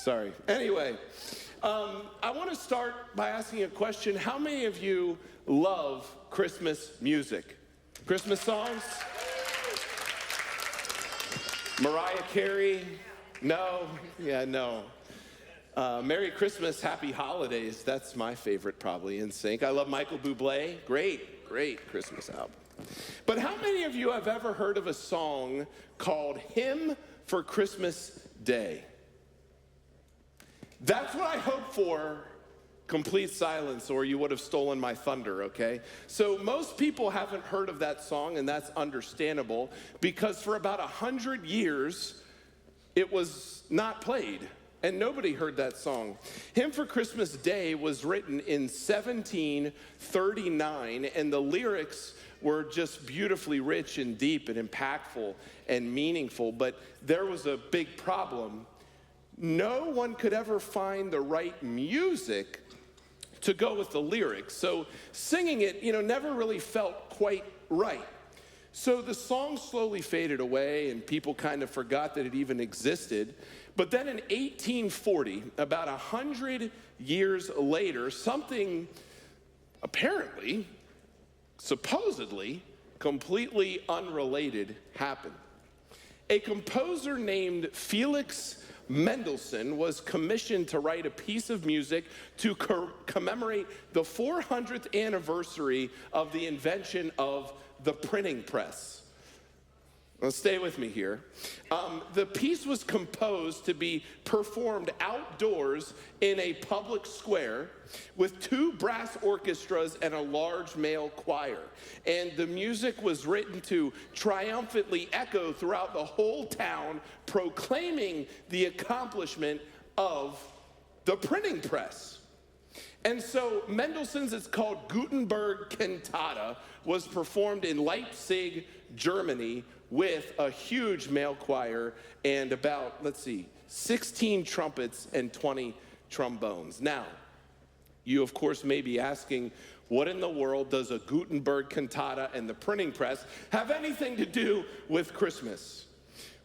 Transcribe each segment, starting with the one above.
Sorry. Anyway, I want to start by asking a question. How many of you love Christmas music? Christmas songs? Mariah Carey? No? Yeah, no. Merry Christmas, Happy Holidays. That's my favorite, probably, in sync. I love Michael Bublé. Great Christmas album. But how many of you have ever heard of a song called Hymn for Christmas Day? That's what I hope for. Complete silence, or you would have stolen my thunder, okay? So most people haven't heard of that song, and that's understandable, because for about 100 years, it was not played, and nobody heard that song. Hymn for Christmas Day was written in 1739, and the lyrics were just beautifully rich and deep and impactful and meaningful, but there was a big problem. No one could ever find the right music to go with the lyrics. So singing it, never really felt quite right. So the song slowly faded away and people kind of forgot that it even existed. But then in 1840, about 100 years later, something apparently, supposedly, completely unrelated happened. A composer named Felix Mendelssohn was commissioned to write a piece of music to commemorate the 400th anniversary of the invention of the printing press. Now, stay with me here. The piece was composed to be performed outdoors in a public square with 2 brass orchestras and a large male choir. And the music was written to triumphantly echo throughout the whole town, proclaiming the accomplishment of the printing press. And so Mendelssohn's, it's called Gutenberg Cantata, was performed in Leipzig, Germany, with a huge male choir and about, 16 trumpets and 20 trombones. Now, you of course may be asking, what in the world does a Gutenberg Cantata and the printing press have anything to do with Christmas?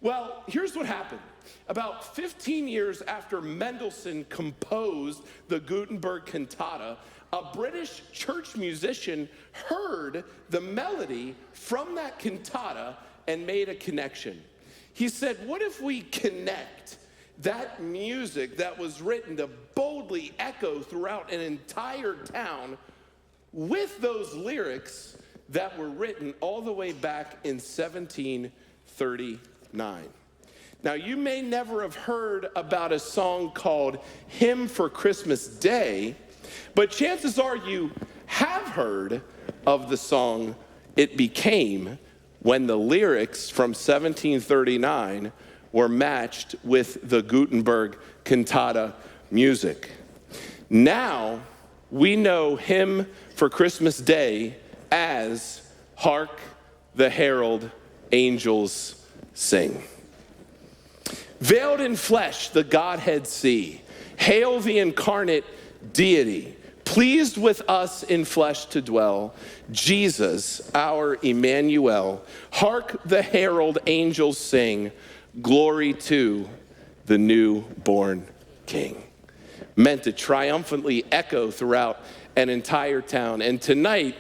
Well, here's what happened. About 15 years after Mendelssohn composed the Gutenberg Cantata, a British church musician heard the melody from that cantata and made a connection. He said, what if we connect that music that was written to boldly echo throughout an entire town with those lyrics that were written all the way back in 1739. Now, you may never have heard about a song called Hymn for Christmas Day, but chances are you have heard of the song it became when the lyrics from 1739 were matched with the Gutenberg Cantata music. Now, we know Hymn for Christmas Day as Hark the Herald Angels Sing. Veiled in flesh, the Godhead see. Hail the incarnate deity. Pleased with us in flesh to dwell. Jesus, our Emmanuel. Hark the herald angels sing. Glory to the newborn King. Meant to triumphantly echo throughout an entire town. And tonight,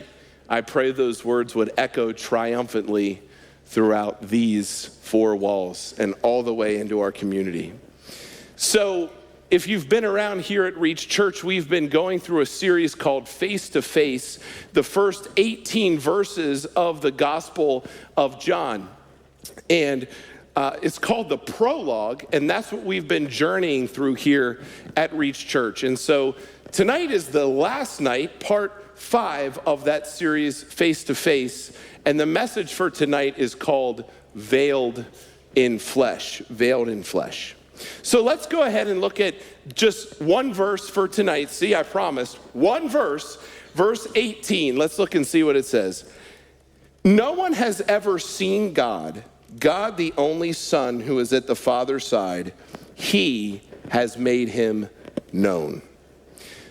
I pray those words would echo triumphantly throughout these 4 walls and all the way into our community. So, if you've been around here at Reach Church, we've been going through a series called Face to Face, the first 18 verses of the Gospel of John. And it's called the prologue, and that's what we've been journeying through here at Reach Church. And so tonight is the last night, part 5 of that series, Face to Face. And the message for tonight is called Veiled in Flesh. Veiled in Flesh. So let's go ahead and look at just one verse for tonight. See, I promised. One verse, verse 18. Let's look and see what it says. No one has ever seen God, God the only Son who is at the Father's side. He has made him known.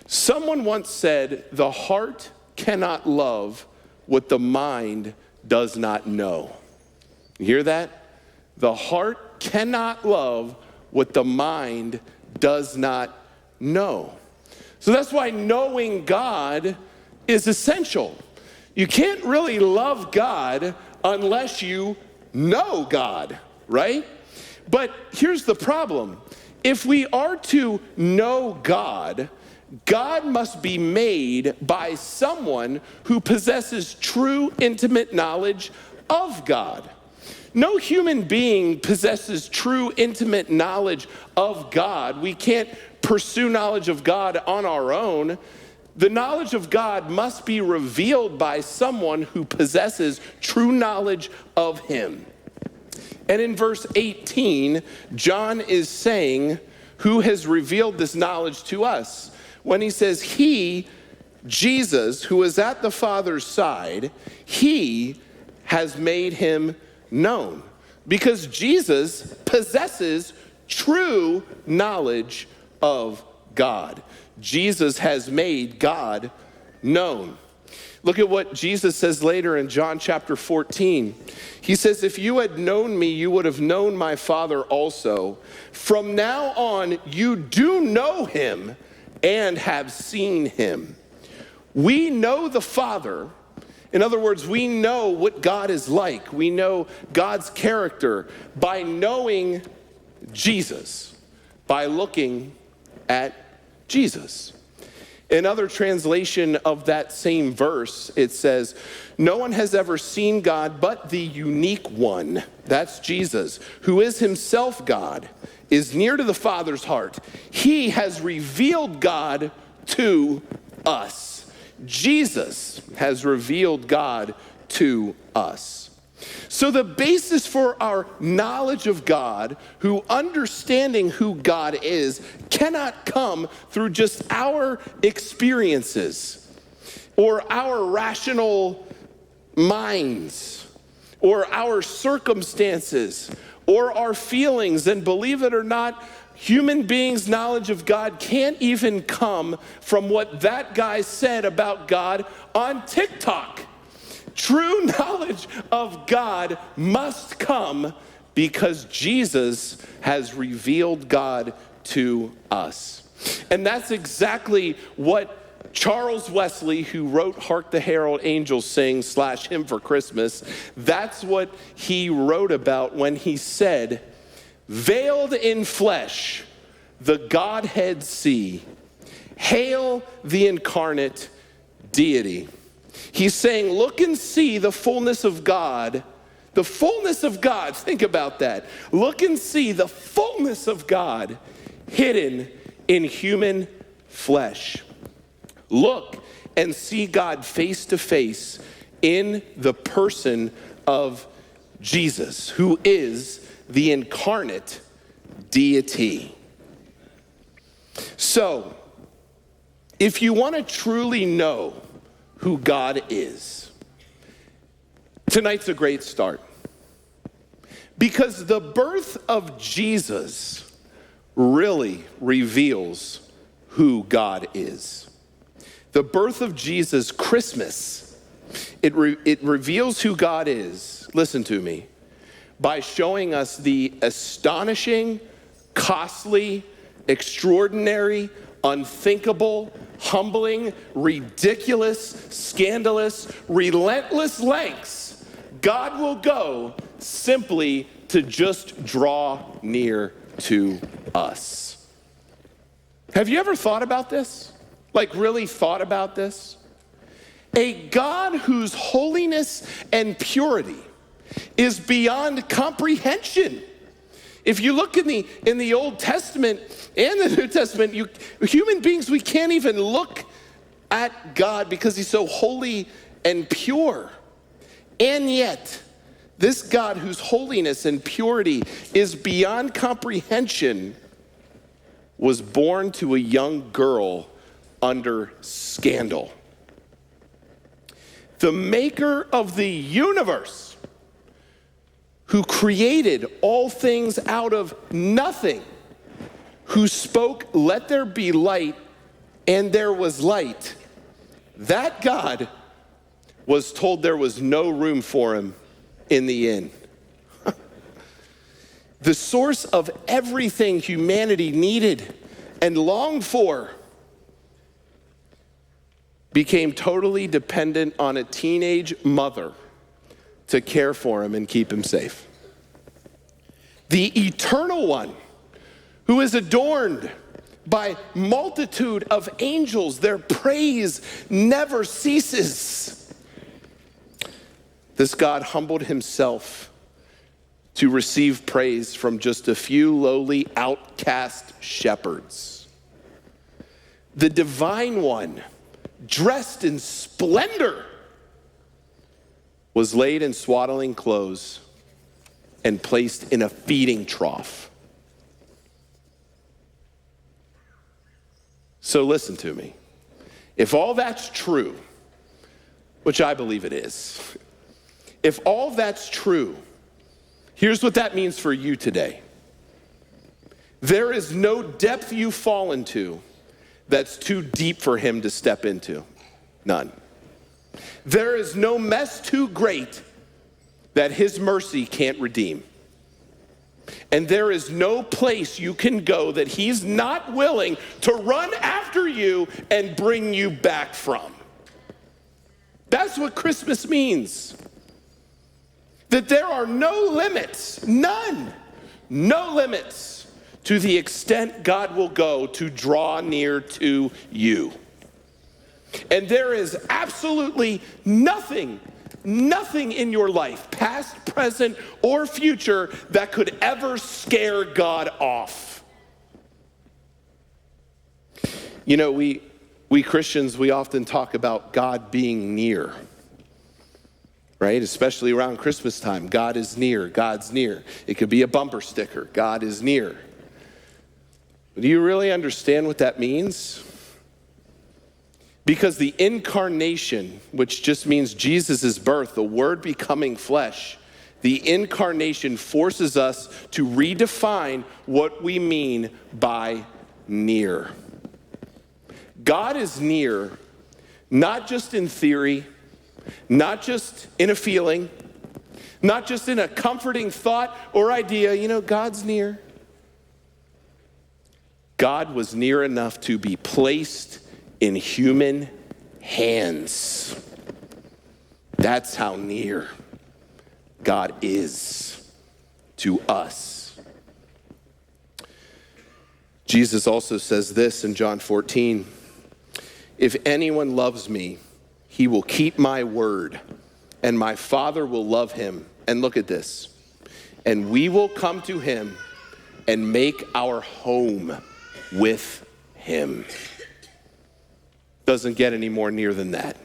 Someone once said, the heart cannot love what the mind does not know. You hear that? The heart cannot love what the mind does not know. So that's why knowing God is essential. You can't really love God unless you know God, right? But here's the problem. If we are to know God, God must be made by someone who possesses true intimate knowledge of God. No human being possesses true intimate knowledge of God. We can't pursue knowledge of God on our own. The knowledge of God must be revealed by someone who possesses true knowledge of him. And in verse 18, John is saying, who has revealed this knowledge to us? When he says, he, Jesus, who is at the Father's side, he has made him known. Because Jesus possesses true knowledge of God. Jesus has made God known. Look at what Jesus says later in John chapter 14. He says, if you had known me, you would have known my Father also. From now on, you do know him and have seen him. We know the Father. In other words, we know what God is like. We know God's character by knowing Jesus, by looking at Jesus. Another translation of that same verse, it says, no one has ever seen God but the unique one, that's Jesus, who is himself God, is near to the Father's heart. He has revealed God to us. Jesus has revealed God to us. So the basis for our knowledge of God, who understanding who God is, cannot come through just our experiences or our rational minds or our circumstances or our feelings. And believe it or not, human beings' knowledge of God can't even come from what that guy said about God on TikTok. True knowledge of God must come because Jesus has revealed God to us. And that's exactly what Charles Wesley, who wrote Hark the Herald Angels Sing / Hymn for Christmas, that's what he wrote about when he said, veiled in flesh, the Godhead see, hail the incarnate deity. He's saying, look and see the fullness of God. The fullness of God, think about that. Look and see the fullness of God hidden in human flesh. Look and see God face to face in the person of Jesus, who is the incarnate deity. So, if you want to truly know who God is, tonight's a great start. Because the birth of Jesus really reveals who God is. The birth of Jesus, Christmas, it reveals who God is, listen to me, by showing us the astonishing, costly, extraordinary, unthinkable, humbling, ridiculous, scandalous, relentless lengths God will go simply to just draw near to us. Have you ever thought about this? Like really thought about this? A God whose holiness and purity is beyond comprehension. If you look in the Old Testament and the New Testament, human beings, we can't even look at God because he's so holy and pure. And yet, this God whose holiness and purity is beyond comprehension was born to a young girl under scandal. The maker of the universe, who created all things out of nothing, who spoke, let there be light, and there was light. That God was told there was no room for him in the inn. The source of everything humanity needed and longed for became totally dependent on a teenage mother to care for him and keep him safe. The eternal one, who is adorned by multitude of angels, their praise never ceases. This God humbled himself to receive praise from just a few lowly outcast shepherds. The divine one, dressed in splendor, was laid in swaddling clothes and placed in a feeding trough. So listen to me. If all that's true, which I believe it is, if all that's true, here's what that means for you today. There is no depth you fall into that's too deep for him to step into. None. There is no mess too great that his mercy can't redeem. And there is no place you can go that he's not willing to run after you and bring you back from. That's what Christmas means. That there are no limits, none, no limits to the extent God will go to draw near to you. And there is absolutely nothing in your life, past, present, or future, that could ever scare God off. You know, we Christians, we often talk about God being near, right? Especially around Christmas time. God is near, God's near. It could be a bumper sticker, God is near. But do you really understand what that means? Because the incarnation, which just means Jesus' birth, the Word becoming flesh, the incarnation forces us to redefine what we mean by near. God is near, not just in theory, not just in a feeling, not just in a comforting thought or idea. You know, God's near. God was near enough to be placed in human hands. That's how near God is to us. Jesus also says this in John 14, if anyone loves me, he will keep my word, and my Father will love him. And look at this. And we will come to him and make our home with him. Doesn't get any more near than that.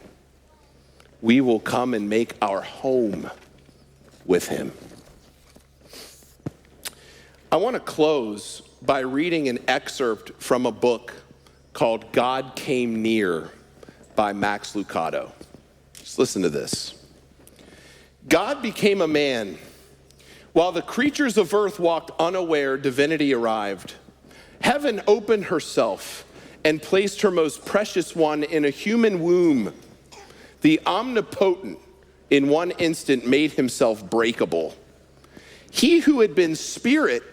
We will come and make our home with him. I want to close by reading an excerpt from a book called God Came Near by Max Lucado. Just listen to this. God became a man. While the creatures of earth walked unaware, divinity arrived. Heaven opened herself and placed her most precious one in a human womb. The omnipotent, in one instant, made himself breakable. He who had been spirit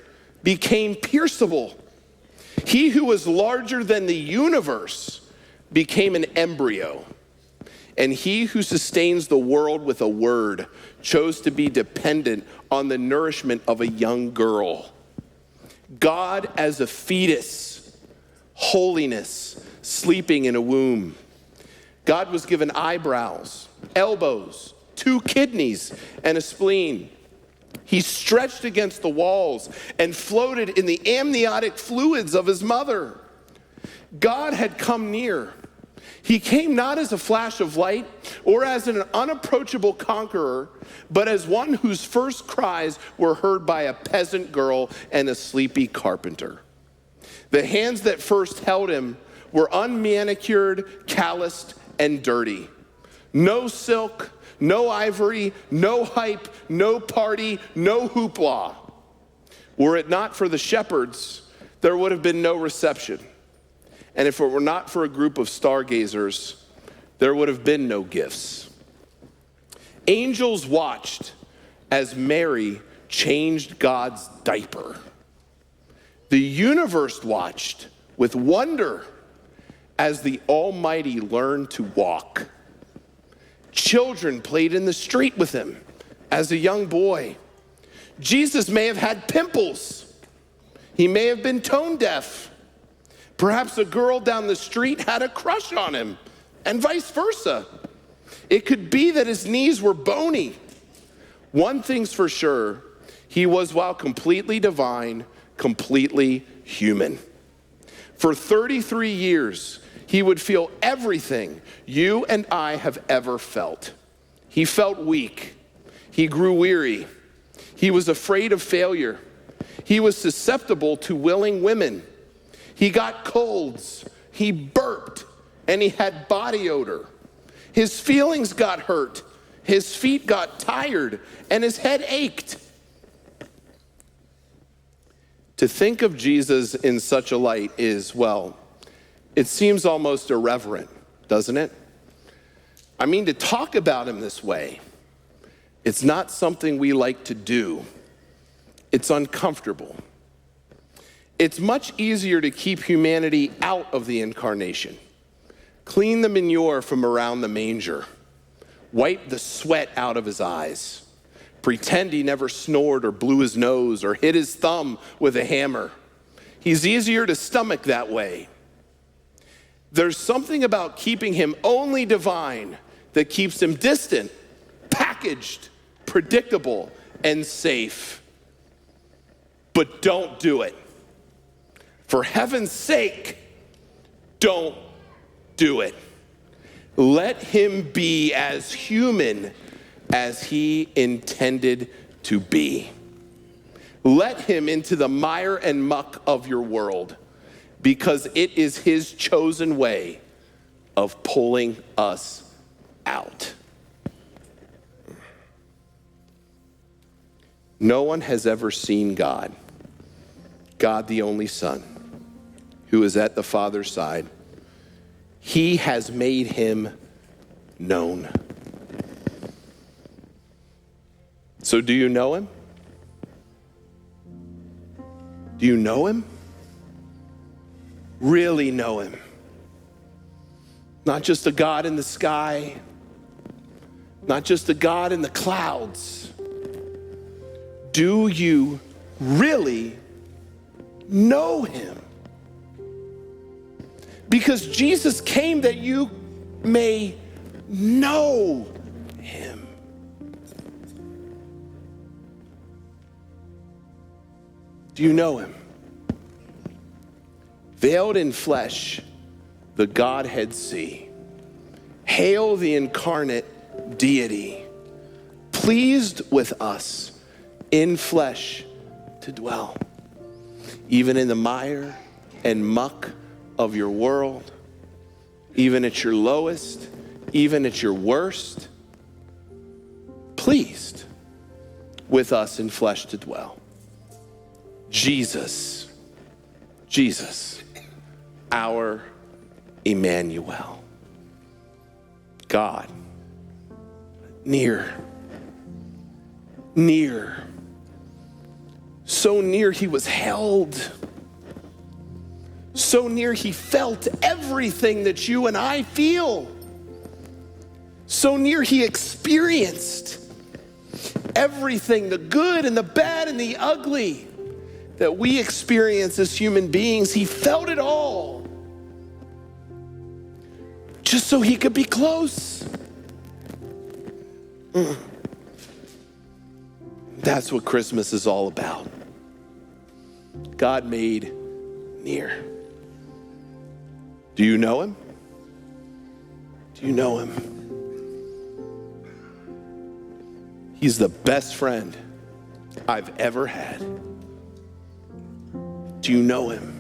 became pierceable. He who was larger than the universe became an embryo. And he who sustains the world with a word chose to be dependent on the nourishment of a young girl. God as a fetus, holiness, sleeping in a womb. God was given eyebrows, elbows, 2 kidneys, and a spleen. He stretched against the walls and floated in the amniotic fluids of his mother. God had come near. He came not as a flash of light or as an unapproachable conqueror, but as one whose first cries were heard by a peasant girl and a sleepy carpenter. The hands that first held him were unmanicured, calloused, and dirty. No silk, no ivory, no hype, no party, no hoopla. Were it not for the shepherds, there would have been no reception. And if it were not for a group of stargazers, there would have been no gifts. Angels watched as Mary changed God's diaper. The universe watched with wonder as the Almighty learned to walk. Children played in the street with him as a young boy. Jesus may have had pimples. He may have been tone deaf. Perhaps a girl down the street had a crush on him, and vice versa. It could be that his knees were bony. One thing's for sure, he was, while completely divine, completely human. For 33 years, he would feel everything you and I have ever felt. He felt weak. He grew weary. He was afraid of failure. He was susceptible to willing women. He got colds. He burped, and he had body odor. His feelings got hurt. His feet got tired, and his head ached. To think of Jesus in such a light is, well, it seems almost irreverent, doesn't it? I mean, to talk about him this way, it's not something we like to do. It's uncomfortable. It's much easier to keep humanity out of the incarnation. Clean the manure from around the manger. Wipe the sweat out of his eyes. Pretend he never snored or blew his nose or hit his thumb with a hammer. He's easier to stomach that way. There's something about keeping him only divine that keeps him distant, packaged, predictable, and safe. But don't do it. For heaven's sake, don't do it. Let him be as human as he intended to be. Let him into the mire and muck of your world, because it is his chosen way of pulling us out. No one has ever seen God, God the only Son, who is at the Father's side. He has made him known. So do you know him? Do you know him? Really know him? Not just a God in the sky, not just a God in the clouds. Do you really know him? Because Jesus came that you may know him. Do you know him? Veiled in flesh, the Godhead see. Hail the incarnate deity, pleased with us in flesh to dwell, even in the mire and muck of your world, even at your lowest, even at your worst, pleased with us in flesh to dwell. Jesus, our Emmanuel, God, near, so near he was held, so near he felt everything that you and I feel, so near he experienced everything, the good and the bad and the ugly that we experience as human beings. He felt it all just so he could be close. That's what Christmas is all about. God made near. Do you know him? Do you know him? He's the best friend I've ever had. Do you know him?